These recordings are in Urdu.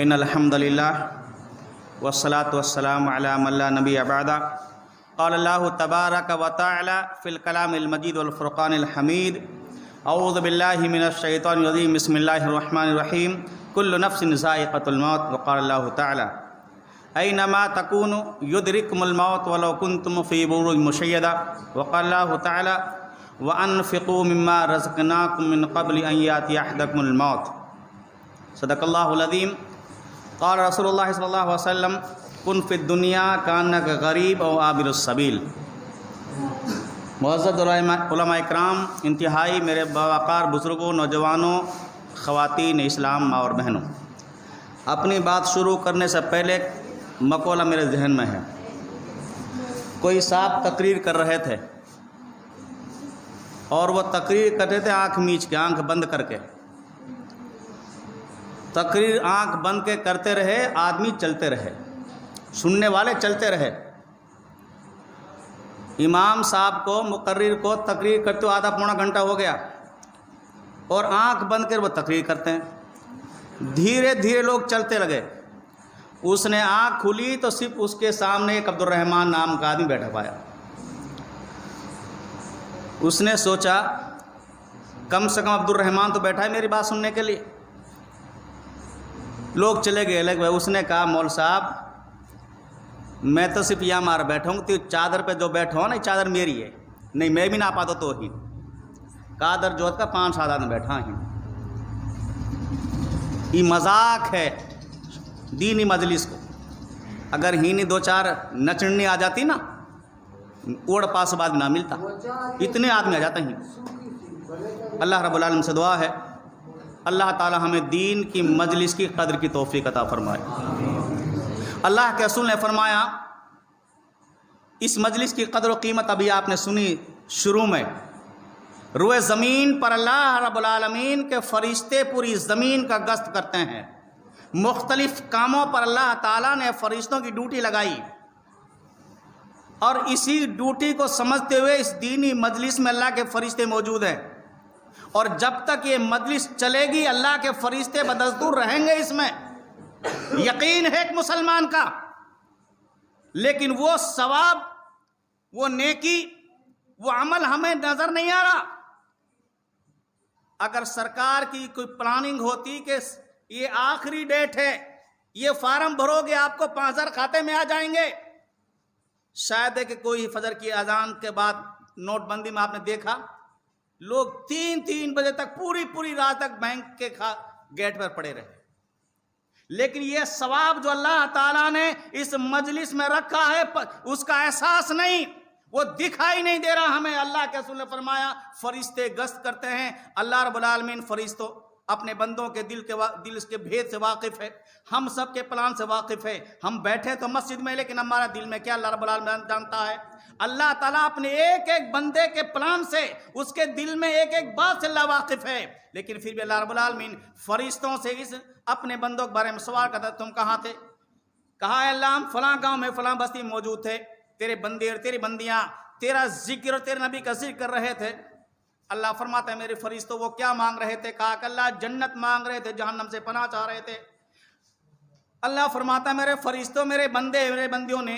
ان الحمد للہ والصلاة والسلام علی من لا نبی بعد قال اللہ تبارک و تعالی فی الکلام المجید والفرقان الحمید اعوذ باللہ من الشیطان الرجیم بسم اللہ الرحمن الرحیم کل نفس ذائقۃ الموت وقال اللہ تعالی اینما تکونوا یدرککم الموت ولو کنتم فی بروج مشیدہ وقال اللہ تعالی وانفقوا مما رزقناکم من قبل ان یاتی احدکم الموت صدق اللہ العظیم قال رسول اللہ صلی اللہ علیہ وسلم کن فی الدنیا کانک غریب او عابر السبیل۔ معزز علماء اکرام، انتہائی میرے باوقار بزرگوں، نوجوانوں، خواتین اسلام، ماں اور بہنوں، اپنی بات شروع کرنے سے پہلے مقولہ میرے ذہن میں ہے۔ کوئی صاحب تقریر کر رہے تھے اور وہ تقریر کرتے تھے آنکھ میچ کے، آنکھ بند کر کے۔ تقریر آنکھ بند کے کرتے رہے، آدمی چلتے رہے، سننے والے چلتے رہے۔ امام صاحب کو، مقرر کو تقریر کرتے ہوئے آدھا پونا گھنٹہ ہو گیا اور آنکھ بند کر وہ تقریر کرتے ہیں۔ دھیرے دھیرے لوگ چلتے لگے۔ اس نے آنکھ کھلی تو صرف اس کے سامنے ایک عبد الرحمن نام کا آدمی بیٹھا پایا۔ اس نے سوچا کم سے کم عبد الرحمن تو بیٹھا ہے میری بات سننے کے لیے۔ لوگ چلے گئے لگ گئے۔ اس نے کہا مول صاحب میں تو صرف یہاں مار بیٹھا ہوں، تو چادر پہ جو بیٹھا ہوں نا، یہ چادر میری ہے، نہیں میں بھی نہ پاتا تو ہی قادر جوت کا 5-7 آدمی بیٹھا ہی۔ یہ مذاق ہے دینی مجلس کو۔ اگر ہی نہیں 2-4 نچڑنی آ جاتی نا، اوڑ پاس بعد نہ ملتا، اتنے آدمی آ جاتے ہیں۔ اللہ رب العالمین سے دعا ہے اللہ تعالی ہمیں دین کی مجلس کی قدر کی توفیق عطا فرمائے۔ اللہ کے رسول نے فرمایا، اس مجلس کی قدر و قیمت ابھی آپ نے سنی شروع میں۔ روئے زمین پر اللہ رب العالمین کے فرشتے پوری زمین کا گشت کرتے ہیں۔ مختلف کاموں پر اللہ تعالیٰ نے فرشتوں کی ڈیوٹی لگائی، اور اسی ڈیوٹی کو سمجھتے ہوئے اس دینی مجلس میں اللہ کے فرشتے موجود ہیں، اور جب تک یہ مجلس چلے گی اللہ کے فرشتے بدستور رہیں گے اس میں۔ یقین ہے ایک مسلمان کا، لیکن وہ ثواب، وہ نیکی، وہ عمل ہمیں نظر نہیں آ رہا۔ اگر سرکار کی کوئی پلاننگ ہوتی کہ یہ آخری ڈیٹ ہے، یہ فارم بھرو گے آپ کو 5000 کھاتے میں آ جائیں گے، شاید ہے کہ کوئی فجر کی اذان کے بعد نوٹ بندی میں آپ نے دیکھا لوگ 3 بجے تک پوری رات تک بینک کے گیٹ پر پڑے رہے۔ لیکن یہ ثواب جو اللہ تعالیٰ نے اس مجلس میں رکھا ہے اس کا احساس نہیں، وہ دکھائی نہیں دے رہا ہمیں۔ اللہ کے رسول نے فرمایا فرشتے گشت کرتے ہیں۔ اللہ رب العالمین فرشتوں اپنے بندوں کے دل کے بھید سے واقف ہے، ہم سب کے پلان سے واقف ہے۔ ہم بیٹھے تو مسجد میں، لیکن ہمارا دل میں کیا اللہ رب العالمین جانتا ہے۔ اللہ تعالیٰ اپنے ایک ایک بندے کے پلان سے، اس کے دل میں ایک ایک بات سے اللہ واقف ہے، لیکن پھر بھی اللہ رب العالمین فرشتوں سے اس اپنے بندوں کے بارے میں سوال کرتا ہے، تم کہاں تھے؟ کہا ہے اللہ ہم فلاں گاؤں میں فلاں بستی میں موجود تھے، تیرے بندے اور تیری بندیاں تیرا ذکر اور تیرے نبی کا ذکر کر رہے تھے۔ اللہ فرماتا ہے میرے فرشتوں وہ کیا مانگ رہے تھے؟ کہا کہ اللہ جنت مانگ رہے تھے، جہنم سے پناہ چاہ رہے تھے۔ اللہ فرماتا ہے میرے فرشتوں، میرے بندے میرے بندیوں نے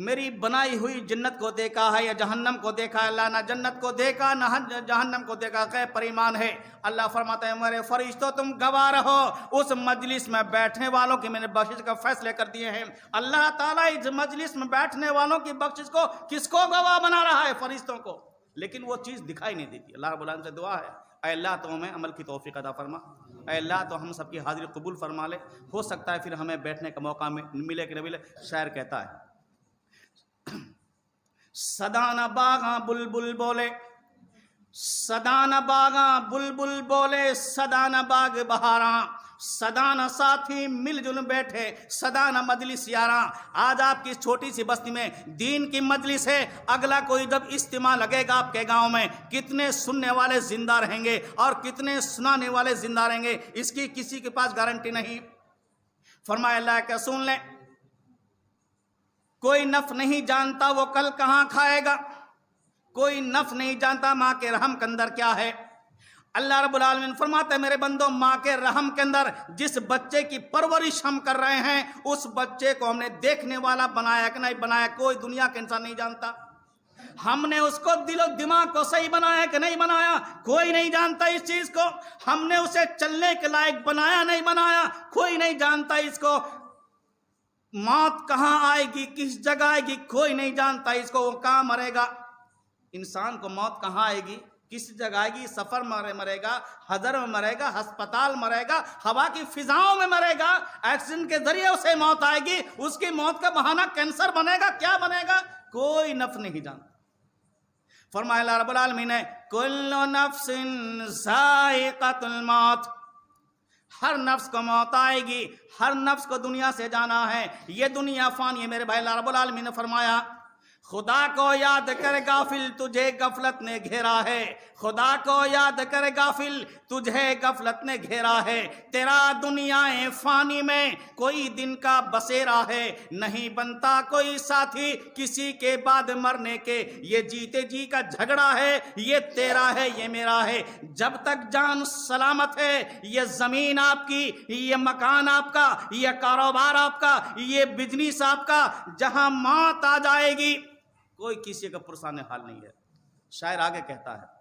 میری بنائی ہوئی جنت کو دیکھا ہے یا جہنم کو دیکھا ہے؟ اللہ نہ جنت کو دیکھا نہ جہنم کو دیکھا، غیب پر ایمان ہے۔ اللہ فرماتا ہے میرے فرشتوں تم گواہ رہو، اس مجلس میں بیٹھنے والوں کی میں نے بخشش کا فیصلے کر دیے ہیں۔ اللہ تعالیٰ اس مجلس میں بیٹھنے والوں کی بخشش کو کس کو گواہ بنا رہا ہے؟ فرشتوں کو، لیکن وہ چیز دکھائی نہیں دیتی۔ اللہ رب العالمین سے دعا ہے اے اللہ تو ہمیں عمل کی توفیق عطا فرما، اے اللہ تو ہم سب کی حاضری قبول فرما لے۔ ہو سکتا ہے پھر ہمیں بیٹھنے کا موقع ملے کہ نہ ملے۔ شاعر کہتا ہے صدا نہ باغاں بلبل بولے، صدا نہ باغاں بلبل بولے، صدا نہ باغ بہاراں، صدا نہ ساتھی مل جل بیٹھے، صدا نہ مجلس یاراں۔ آج آپ کی چھوٹی سی بستی میں دین کی مجلس ہے، اگلا کوئی جب اجتماع لگے گا آپ کے گاؤں میں، کتنے سننے والے زندہ رہیں گے اور کتنے سنانے والے زندہ رہیں گے، اس کی کسی کے پاس گارنٹی نہیں۔ فرمایا اللہ کے رسول نے کوئی نفع نہیں جانتا وہ کل کہاں کھائے گا، کوئی نفع نہیں جانتا ماں کے رحم کے اندر کیا ہے۔ اللہ رب العالمین فرماتے ہیں میرے بندوں، ماں کے رحم کے اندر جس بچے کی پرورش ہم کر رہے ہیں اس بچے کو ہم نے دیکھنے والا بنایا کہ نہیں بنایا، کوئی دنیا کے انسان نہیں جانتا۔ ہم نے اس کو دل و دماغ کو صحیح بنایا کہ نہیں بنایا، کوئی نہیں جانتا اس چیز کو۔ ہم نے اسے چلنے کے لائق بنایا نہیں بنایا، کوئی نہیں جانتا اس کو۔ موت کہاں آئے گی، کس جگہ آئے گی، کوئی نہیں جانتا اس کو، وہ کہاں مرے گا۔ انسان کو موت کہاں آئے گی، کس جگہ آئے گی، سفر مرے گا، حضر میں مرے گا، ہسپتال مرے گا، ہوا کی فضاؤں میں مرے گا، ایکسیڈنٹ کے ذریعے اسے موت آئے گی۔ اس کی موت کا بہانہ کینسر بنے گا، کیا بنے گا، کوئی نفس نہیں جانتا۔ فرمایا اللہ رب العالمین نے کل نفس ذائقۃ الموت، ہر نفس کو موت آئے گی، ہر نفس کو دنیا سے جانا ہے، یہ دنیا فانی ہے۔ میرے بھائی اللہ رب العالمین نے فرمایا خدا کو یاد کر غافل تجھے غفلت نے گھیرا ہے، خدا کو یاد کر غافل تجھے غفلت نے گھیرا ہے۔ تیرا دنیا فانی میں کوئی دن کا بسیرا ہے، نہیں بنتا کوئی ساتھی کسی کے بعد مرنے کے، یہ جیتے جی کا جھگڑا ہے، یہ تیرا ہے یہ میرا ہے۔ جب تک جان سلامت ہے، یہ زمین آپ کی، یہ مکان آپ کا، یہ کاروبار آپ کا، یہ بزنس آپ کا، جہاں موت آ جائے گی کوئی کسی کا پرسان حال نہیں ہے۔ شاعر آگے کہتا ہے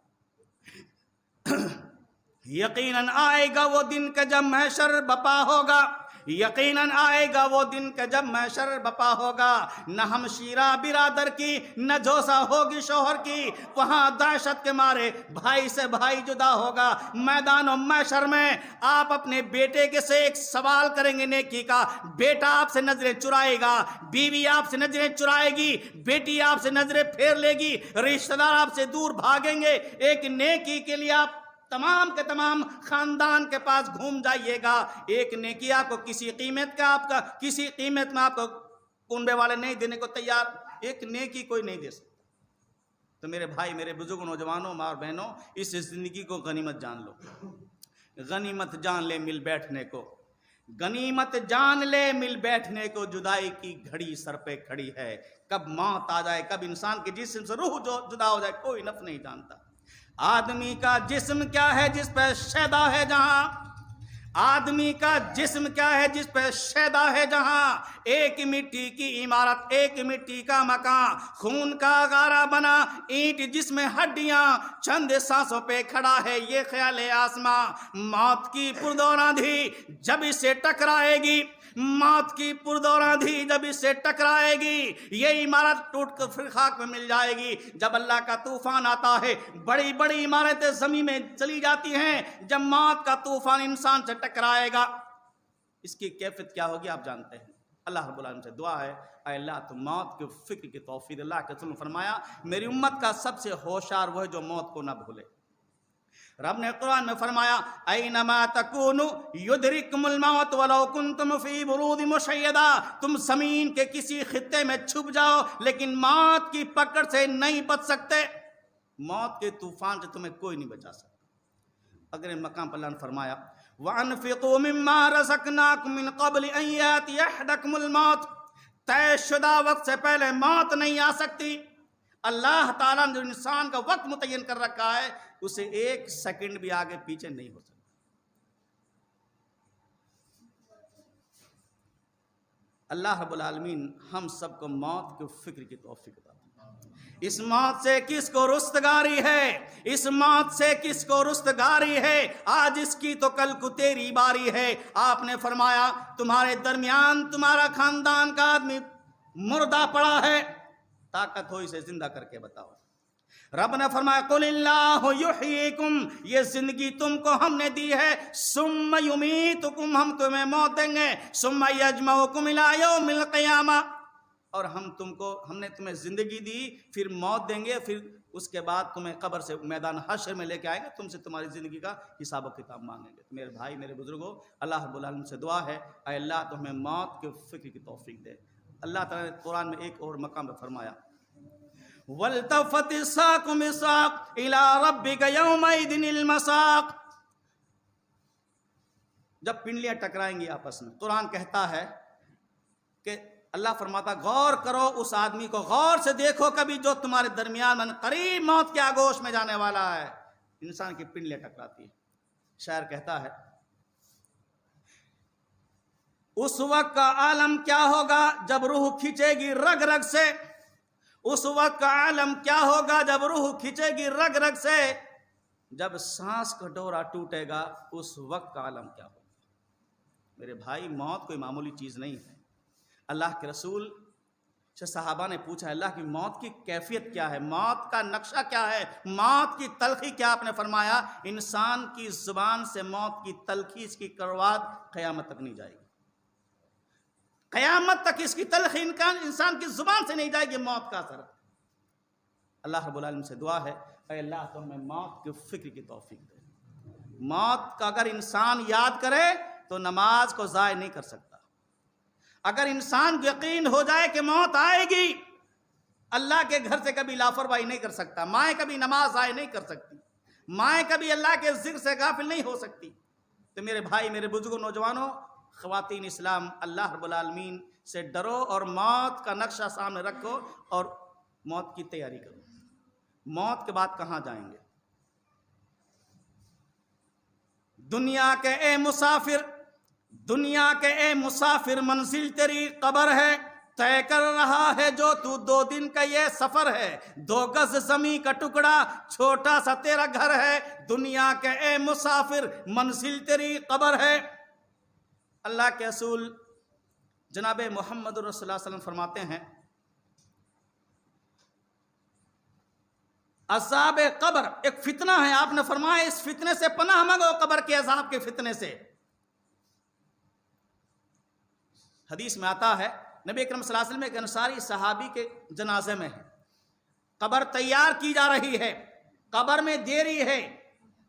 یقیناً آئے گا وہ دن کہ جب محشر بپا ہوگا، یقیناً آئے گا وہ دن کہ جب محشر بپا ہوگا، نہ ہمشیرہ برادر کی نہ جوسا ہوگی شوہر کی، وہاں دہشت کے مارے بھائی سے بھائی جدا ہوگا۔ میدان و محشر میں آپ اپنے بیٹے کے سے ایک سوال کریں گے نیکی کا، بیٹا آپ سے نظریں چرائے گا، بیوی آپ سے نظریں چرائے گی، بیٹی آپ سے نظریں پھیر لے گی، رشتہ دار آپ سے دور بھاگیں گے۔ ایک نیکی کے لیے آپ تمام کے تمام خاندان کے پاس گھوم جائیے گا، ایک نیکی آپ کو کسی قیمت میں آپ کو کنبے والے نہیں دینے کو تیار، ایک نیکی کوئی نہیں دے سکتا۔ تو میرے بھائی، میرے بزرگ، نوجوانوں، ماں اور بہنوں، اس زندگی کو غنیمت جان لو، غنیمت جان لے مل بیٹھنے کو، غنیمت جان لے مل بیٹھنے کو، جدائی کی گھڑی سر پہ کھڑی ہے، کب موت آ جائے، کب انسان کے جسم سے روح جو جدا ہو جائے کوئی نفس نہیں جانتا۔ آدمی کا جسم کیا ہے جس پہ شیدا ہے جہاں، آدمی کا جسم کیا ہے جس پہ شیدا ہے جہاں، ایک مٹی کی عمارت، ایک مٹی کا مکان، خون کا غارہ بنا اینٹ جس میں ہڈیاں، چند سانسوں پہ کھڑا ہے یہ خیال آسماں۔ موت کی پردور آندھی جب اسے ٹکرائے گی، موت کی پردور آندھی جب اسے ٹکرائے گی، یہ عمارت ٹوٹ کر پھر خاک میں مل جائے گی۔ جب اللہ کا طوفان آتا ہے بڑی بڑی عمارتیں زمین میں چلی جاتی ہیں، جب موت کا طوفان انسان سے ٹکرائے گا اس کی کیفیت کیا ہوگی آپ جانتے ہیں۔ اللہ رب العالمین سے دعا ہے اے اللہ تو موت کے فکر کی توفیق۔ اللہ کے رسول نے فرمایا میری امت کا سب سے ہوشیار وہ ہے جو موت کو نہ بھولے۔ رب نے قرآن میں فرمایا اینما تکونوا یدرککم الموت ولو کنتم فی بروج مشیدہ، تم زمین کے کسی خطے میں چھپ جاؤ لیکن موت کی پکڑ سے نہیں بچ سکتے، موت کے طوفان سے تمہیں کوئی نہیں بچا سکتا۔ اگر مقام پر اللہ نے فرمایا وَأَنفِقُوا مِمَّا رَزَقْنَاكُم مِّن قَبْلِ أَن يَأْتِيَ أَحَدَكُمُ الْمَوْتُ، طے شدہ وقت سے پہلے موت نہیں آ سکتی۔ اللہ تعالیٰ نے جو انسان کا وقت متعین کر رکھا ہے اسے ایک سیکنڈ بھی آگے پیچھے نہیں ہو سکتا۔ اللہ رب العالمین ہم سب کو موت کے فکر کی توفیق عطا فرمائے۔ اس موت سے کس کو رستگاری ہے، اس موت سے کس کو رستگاری ہے، آج اس کی تو کل کو تیری باری ہے۔ آپ نے فرمایا تمہارے درمیان تمہارا خاندان کا آدمی مردہ پڑا ہے، طاقت ہو اسے زندہ کر کے بتاؤ۔ رب نے فرمایا قل اللہ یحییکم، یہ زندگی تم کو ہم نے دی ہے، ثم یمیتکم، ہم تمہیں موت دیں گے، ثم یجمعکم الی یوم القیامہ، اور ہم نے تمہیں زندگی دی پھر موت دیں گے، پھر اس کے بعد تمہیں قبر سے میدان حشر میں لے کے آئیں گے، تم سے تمہاری زندگی کا حساب و کتاب مانگیں گے۔ میرے بھائی، میرے بزرگوں، اللہ رب العالمین سے دعا ہے اے اللہ تو ہمیں موت کے فکر کی توفیق دے۔ اللہ تعالیٰ نے قرآن میں ایک اور مقام پہ فرمایا وَالْتَفَّتِ السَّاقُ بِالسَّاقِ إِلَىٰ رَبِّكَ يَوْمَئِذٍ الْمَسَاقُ، جب پنڈلیاں ٹکرائیں گی آپس میں، قرآن کہتا ہے کہ اللہ فرماتا غور کرو اس آدمی کو، غور سے دیکھو کبھی جو تمہارے درمیان من قریب موت کے آگوش میں جانے والا ہے، انسان کی پنڈلیاں ٹکراتی ہیں. شاعر کہتا ہے اس وقت کا عالم کیا ہوگا جب روح کھینچے گی رگ رگ سے. اس وقت کا عالم کیا ہوگا جب روح کھینچے گی رگ رگ سے. جب سانس کا ڈورا ٹوٹے گا اس وقت کا عالم کیا ہوگا. میرے بھائی موت کوئی معمولی چیز نہیں ہے. اللہ کے رسول سے صحابہ نے پوچھا اللہ کی موت کی کیفیت کیا ہے, موت کا نقشہ کیا ہے, موت کی تلخی کیا. آپ نے فرمایا انسان کی زبان سے موت کی تلخی, اس کی کڑواہٹ قیامت تک نہیں جائے گی. قیامت تک اس کی تلخی انسان کی زبان سے نہیں جائے گی موت کا اثر. اللہ رب العالمین سے دعا ہے اے اللہ تو ہمیں موت کی فکر کی توفیق دے. موت کا اگر انسان یاد کرے تو نماز کو ضائع نہیں کر سکتا. اگر انسان کو یقین ہو جائے کہ موت آئے گی, اللہ کے گھر سے کبھی لاپرواہی نہیں کر سکتا. مائیں کبھی نماز ضائع نہیں کر سکتی, مائیں کبھی اللہ کے ذکر سے غافل نہیں ہو سکتی. تو میرے بھائی, میرے بزرگوں, نوجوانوں, خواتین اسلام, اللہ رب العالمین سے ڈرو اور موت کا نقشہ سامنے رکھو اور موت کی تیاری کرو. موت کے بعد کہاں جائیں گے؟ دنیا کے اے مسافر, دنیا کے اے مسافر, منزل تیری قبر ہے. طے کر رہا ہے جو تو 2 دن کا یہ سفر ہے. 2 گز زمین کا ٹکڑا چھوٹا سا تیرا گھر ہے. دنیا کے اے مسافر, منزل تیری قبر ہے. اللہ کے رسول جناب محمد رسول اللہ صلی اللہ علیہ وسلم فرماتے ہیں عذاب قبر ایک فتنہ ہے. آپ نے فرمایا اس فتنے سے پناہ مانگو, قبر کے عذاب کے فتنے سے. حدیث میں آتا ہے نبی اکرم صلی اللہ علیہ وسلم ایک انصاری صحابی کے جنازے میں ہے, قبر تیار کی جا رہی ہے, قبر میں دیری ہے.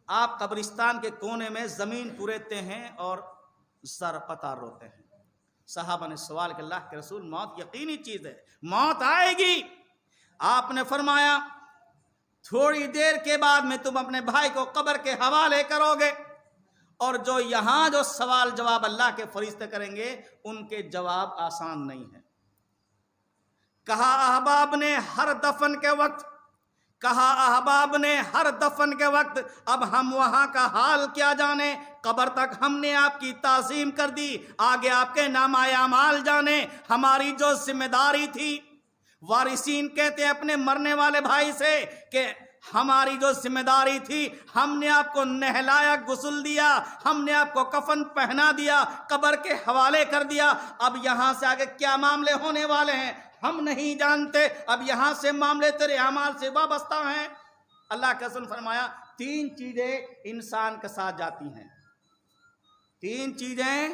آپ قبرستان کے کونے میں زمین پوریتے ہیں اور سر پتار روتے ہیں. صحابہ نے سوال کہ اللہ کے رسول موت یقینی چیز ہے, موت آئے گی. آپ نے فرمایا تھوڑی دیر کے بعد میں تم اپنے بھائی کو قبر کے حوالے کرو گے اور جو یہاں جو سوال جواب اللہ کے فرشتے کریں گے ان کے جواب آسان نہیں ہے. کہا احباب نے ہر دفن کے وقت, کہا احباب نے ہر دفن کے وقت, اب ہم وہاں کا حال کیا جانے. قبر تک ہم نے آپ کی تعظیم کر دی, آگے آپ کے نامہ اعمال جانے. ہماری جو ذمہ داری تھی, وارثین کہتے ہیں اپنے مرنے والے بھائی سے کہ ہماری جو ذمہ داری تھی, ہم نے آپ کو نہلایا, غسل دیا, ہم نے آپ کو کفن پہنا دیا, قبر کے حوالے کر دیا. اب یہاں سے آگے کیا معاملے ہونے والے ہیں ہم نہیں جانتے. اب یہاں سے معاملے تیرے اعمال سے وابستہ ہیں. اللہ کا رسول فرمایا 3 چیزیں انسان کے ساتھ جاتی ہیں, 3 چیزیں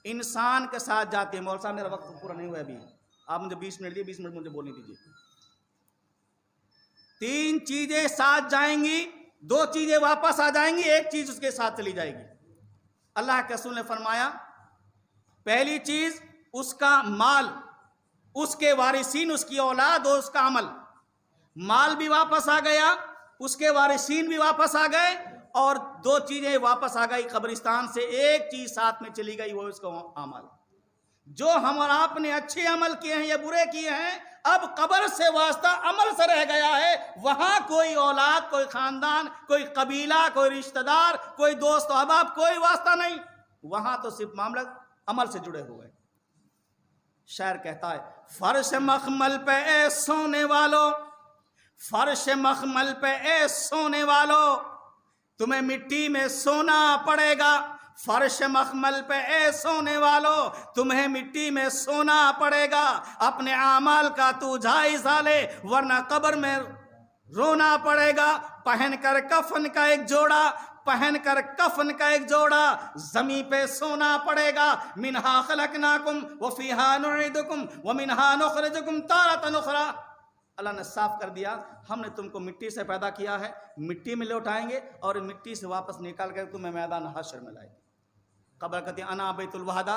انسان کے ساتھ جاتی ہیں. مولوی صاحب میرا وقت پورا نہیں ہوا ابھی, آپ مجھے 20 منٹ دیے, 20 منٹ مجھے بولنے دیجیے. 3 چیزیں ساتھ جائیں گی, 2 چیزیں واپس آ جائیں گی, 1 چیز اس کے ساتھ چلی جائے گی. اللہ کے رسول نے فرمایا پہلی چیز اس کا مال, اس کے وارثین, اس کی اولاد اور اس کا عمل. مال بھی واپس آ گیا, اس کے وارثین بھی واپس آ گئے, اور 2 چیزیں واپس آ گئی قبرستان سے. 1 چیز ساتھ میں چلی گئی, وہ اس کا عمل. جو ہم اور آپ نے اچھے عمل کیے ہیں یا برے کیے ہیں, اب قبر سے واسطہ عمل سے رہ گیا ہے. وہاں کوئی اولاد, کوئی خاندان, کوئی قبیلہ, کوئی رشتہ دار, کوئی دوست و احباب, کوئی واسطہ نہیں. وہاں تو صرف معاملہ عمل سے جڑے ہوئے. شاعر کہتا ہے فرش مخمل پہ اے سونے والو, فرش مخمل پہ اے سونے والو, تمہیں مٹی میں سونا پڑے گا. فرش مخمل پہ اے سونے والو, تمہیں مٹی میں سونا پڑے گا. اپنے اعمال کا تو جائزہ لے ورنہ قبر میں رونا پڑے گا. پہن کر کفن کا ایک جوڑا, پہن کر کفن کا ایک جوڑا, زمین پہ سونا پڑے گا. منہا خلقناکم وفیہا نعیدکم ومنہا نخرجکم تارۃ اخری. اللہ نے صاف کر دیا ہم نے تم کو مٹی سے پیدا کیا ہے, مٹی میں لوٹائیں گے اور مٹی سے واپس نکال کر تمہیں میدان حشر میں لائیں گے. قبر کہتے ہیں انا بیت الوحدہ